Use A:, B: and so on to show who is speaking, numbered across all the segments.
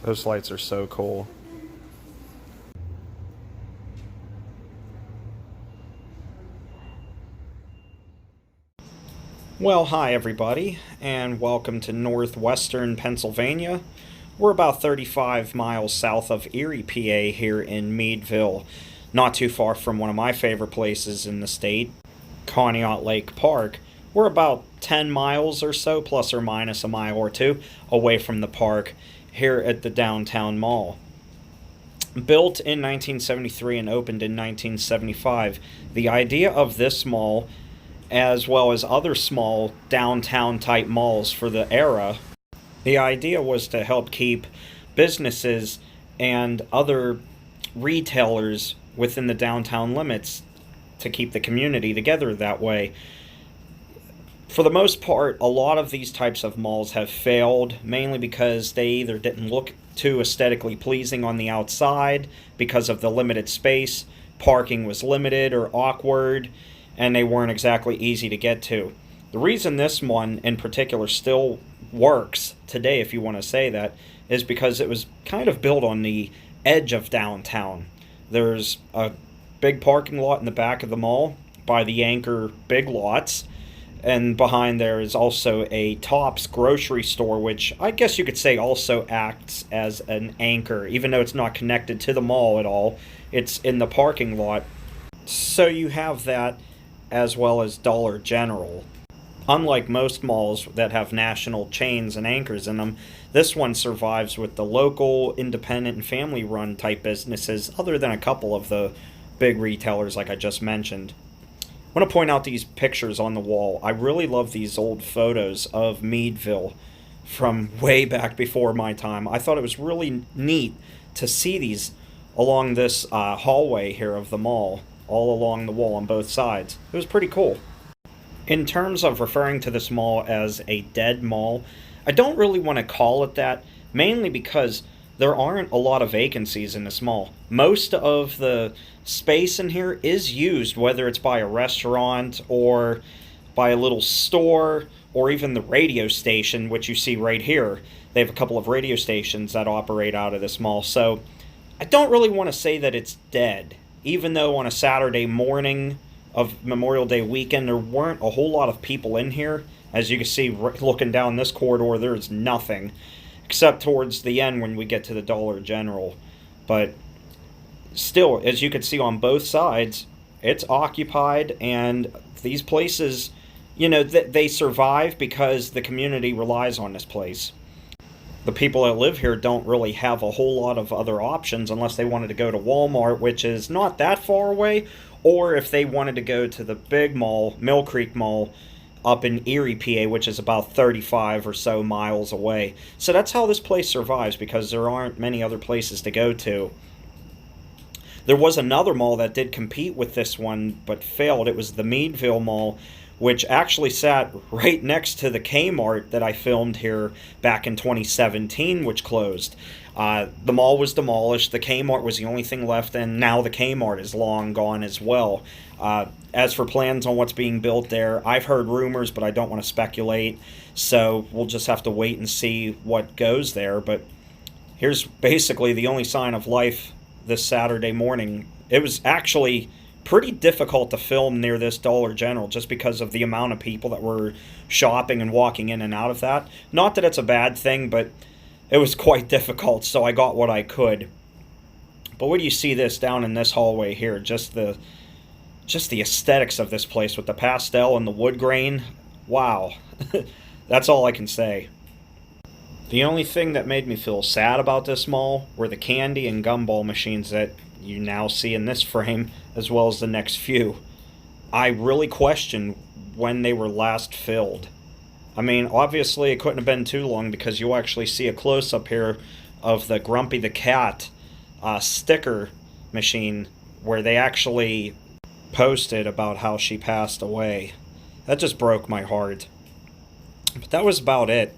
A: Those lights are so cool. Well, hi everybody, and welcome to northwestern Pennsylvania. We're about 35 miles south of Erie, PA, here in Meadville, not too far from one of my favorite places in the state, Conneaut Lake Park. We're about 10 miles or so, plus or minus a mile or two, away from the park here at the downtown mall. Built in 1973 and opened in 1975, the idea of this mall, as well as other small downtown type malls for the era, the idea was to help keep businesses and other retailers within the downtown limits to keep the community together that way. For the most part, a lot of these types of malls have failed, mainly because they either didn't look too aesthetically pleasing on the outside because of the limited space, parking was limited or awkward, and they weren't exactly easy to get to. The reason this one in particular still works today, if you want to say that, is because it was kind of built on the edge of downtown. There's a big parking lot in the back of the mall by the anchor Big Lots, and behind there is also a Tops grocery store, which I guess you could say also acts as an anchor, even though it's not connected to the mall at all. It's in the parking lot. So you have that, as well as Dollar General. Unlike most malls that have national chains and anchors in them, this one survives with the local, independent, and family-run type businesses, other than a couple of the big retailers like I just mentioned. I want to point out these pictures on the wall. I really love these old photos of Meadville from way back before my time. I thought it was really neat to see these along this hallway here of the mall, all along the wall on both sides. It was pretty cool. In terms of referring to this mall as a dead mall, I don't really want to call it that, mainly because there aren't a lot of vacancies in this mall. Most of the space in here is used, whether it's by a restaurant or by a little store or even the radio station, which you see right here. They have a couple of radio stations that operate out of this mall, so I don't really want to say that it's dead, even though on a Saturday morning of Memorial Day weekend there weren't a whole lot of people in here. As you can see, looking down this corridor, there's nothing, except towards the end when we get to the Dollar General. But still, as you can see on both sides, it's occupied, and these places, they survive because the community relies on this place. The people that live here don't really have a whole lot of other options unless they wanted to go to Walmart, which is not that far away, or if they wanted to go to the big mall, Millcreek Mall, up in Erie, PA, which is about 35 or so miles away. So that's how this place survives, because there aren't many other places to go to. There was another mall that did compete with this one, but failed. It was the Meadville Mall, which actually sat right next to the Kmart that I filmed here back in 2017, which closed. The mall was demolished, the Kmart was the only thing left, and now the Kmart is long gone as well. As for plans on what's being built there, I've heard rumors, but I don't want to speculate, so we'll just have to wait and see what goes there. But here's basically the only sign of life this Saturday morning. It was actually pretty difficult to film near this Dollar General just because of the amount of people that were shopping and walking in and out of that. Not that it's a bad thing, but it was quite difficult, so I got what I could. But where do you see this down in this hallway here? Just the aesthetics of this place with the pastel and the wood grain. Wow. That's all I can say. The only thing that made me feel sad about this mall were the candy and gumball machines that you now see in this frame, as well as the next few. I really question when they were last filled. I mean, obviously it couldn't have been too long, because you'll actually see a close-up here of the Grumpy the Cat sticker machine, where they actually posted about how she passed away. That just broke my heart. But that was about it.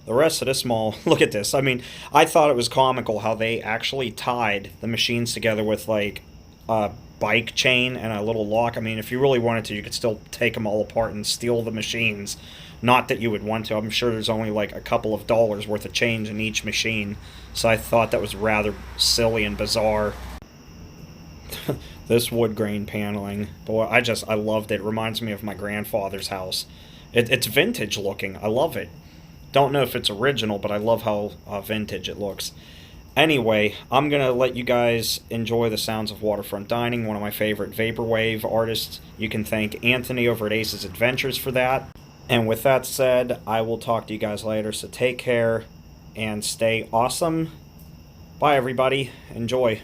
A: The rest of this mall, look at this. I mean, I thought it was comical how they actually tied the machines together with like a bike chain and a little lock. I mean, if you really wanted to, you could still take them all apart and steal the machines. Not that you would want to. I'm sure there's only like a couple of dollars worth of change in each machine. So I thought that was rather silly and bizarre. This wood grain paneling, boy, I loved it. It reminds me of my grandfather's house. It's vintage looking. I love it. Don't know if it's original, but I love how vintage it looks. Anyway, I'm going to let you guys enjoy the sounds of Waterfront Dining, one of my favorite vaporwave artists. You can thank Anthony over at Ace's Adventures for that. And with that said, I will talk to you guys later, so take care and stay awesome. Bye, everybody. Enjoy.